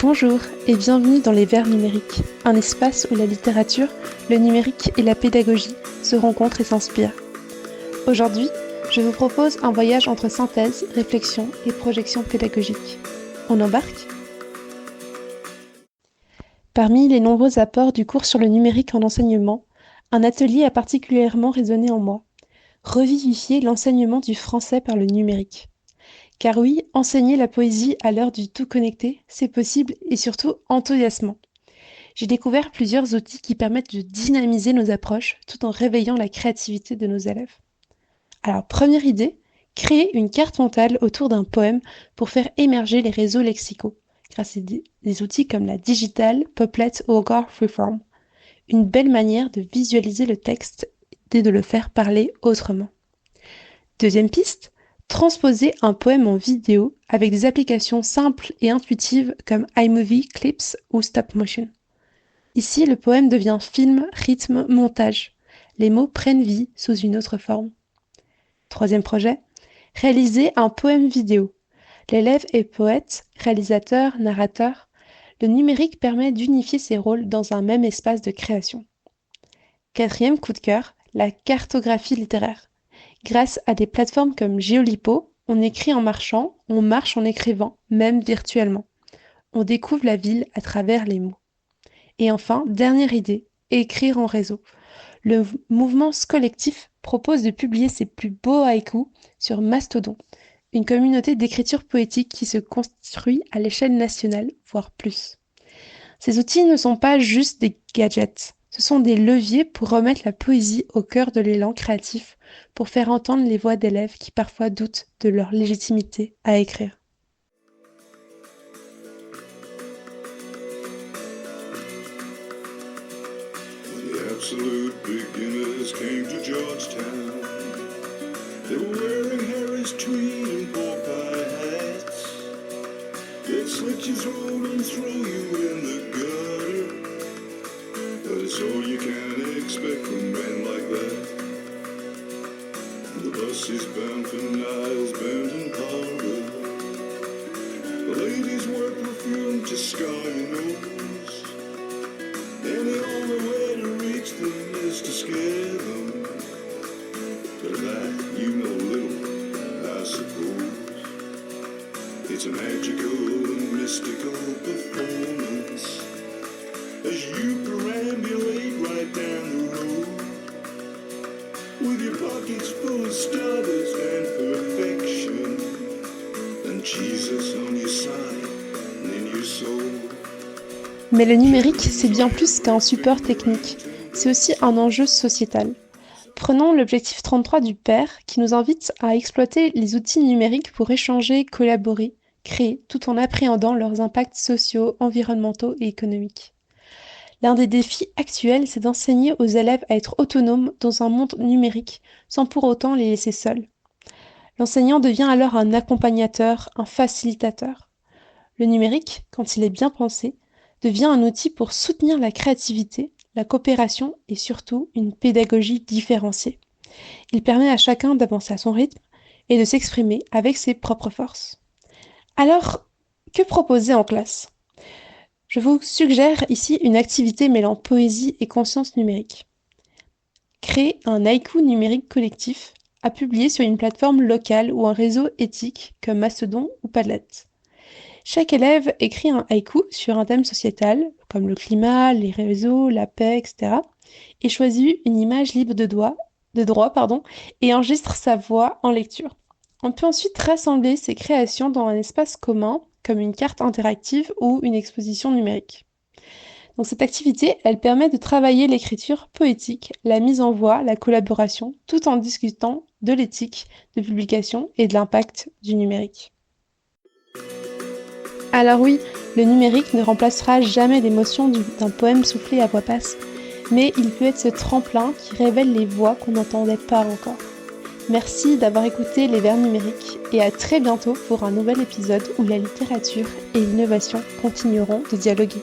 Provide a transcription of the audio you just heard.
Bonjour et bienvenue dans les Vers numériques, un espace où la littérature, le numérique et la pédagogie se rencontrent et s'inspirent. Aujourd'hui, je vous propose un voyage entre synthèse, réflexion et projection pédagogique. On embarque ? Parmi les nombreux apports du cours sur le numérique en enseignement, un atelier a particulièrement résonné en moi. Revivifier l'enseignement du français par le numérique. Car oui, enseigner la poésie à l'heure du tout connecté, c'est possible et surtout enthousiasmant. J'ai découvert plusieurs outils qui permettent de dynamiser nos approches tout en réveillant la créativité de nos élèves. Alors, première idée, créer une carte mentale autour d'un poème pour faire émerger les réseaux lexicaux, grâce à des outils comme la Digital, Poplet ou encore Freeform. Une belle manière de visualiser le texte et de le faire parler autrement. Deuxième piste, transposer un poème en vidéo avec des applications simples et intuitives comme iMovie, Clips ou Stop Motion. Ici, le poème devient film, rythme, montage. Les mots prennent vie sous une autre forme. Troisième projet, réaliser un poème vidéo. L'élève est poète, réalisateur, narrateur. Le numérique permet d'unifier ces rôles dans un même espace de création. Quatrième coup de cœur, la cartographie littéraire. Grâce à des plateformes comme Géolipo, on écrit en marchant, on marche en écrivant, même virtuellement. On découvre la ville à travers les mots. Et enfin, dernière idée, écrire en réseau. Le mouvement collectif propose de publier ses plus beaux haïkus sur Mastodon, une communauté d'écriture poétique qui se construit à l'échelle nationale, voire plus. Ces outils ne sont pas juste des gadgets, ce sont des leviers pour remettre la poésie au cœur de l'élan créatif, pour faire entendre les voix d'élèves qui parfois doutent de leur légitimité à écrire. The absolute beginners came to Georgetown. They were wearing Harris tweed and pork pie hats. They'd slit your throat and throw you in the gutter. But it's all you can expect from men like that. The bus is bound for Niles, bound in powder. The ladies wear perfume to scar your nose. And the only way to reach them is to scare them. But that you know little, I suppose. It's a magical and mystical performance as you perambulate right down the road, with your pockets full of stardust and perfection, and Jesus on your side and in your soul. Mais le numérique, c'est bien plus qu'un support technique, c'est aussi un enjeu sociétal. Prenons l'objectif 33 du PER qui nous invite à exploiter les outils numériques pour échanger, collaborer, créer, tout en appréhendant leurs impacts sociaux, environnementaux et économiques. L'un des défis actuels, c'est d'enseigner aux élèves à être autonomes dans un monde numérique, sans pour autant les laisser seuls. L'enseignant devient alors un accompagnateur, un facilitateur. Le numérique, quand il est bien pensé, devient un outil pour soutenir la créativité, la coopération et surtout une pédagogie différenciée. Il permet à chacun d'avancer à son rythme et de s'exprimer avec ses propres forces. Alors, que proposer en classe ? Je vous suggère ici une activité mêlant poésie et conscience numérique. Créer un haïku numérique collectif à publier sur une plateforme locale ou un réseau éthique comme Mastodon ou Padlet. Chaque élève écrit un haïku sur un thème sociétal, comme le climat, les réseaux, la paix, etc. et choisit une image libre de droit, et enregistre sa voix en lecture. On peut ensuite rassembler ces créations dans un espace commun, comme une carte interactive ou une exposition numérique. Donc cette activité, elle permet de travailler l'écriture poétique, la mise en voix, la collaboration, tout en discutant de l'éthique de publication et de l'impact du numérique. Alors oui, le numérique ne remplacera jamais l'émotion d'un poème soufflé à voix basse, mais il peut être ce tremplin qui révèle les voix qu'on n'entendait pas encore. Merci d'avoir écouté les Vers numériques et à très bientôt pour un nouvel épisode où la littérature et l'innovation continueront de dialoguer.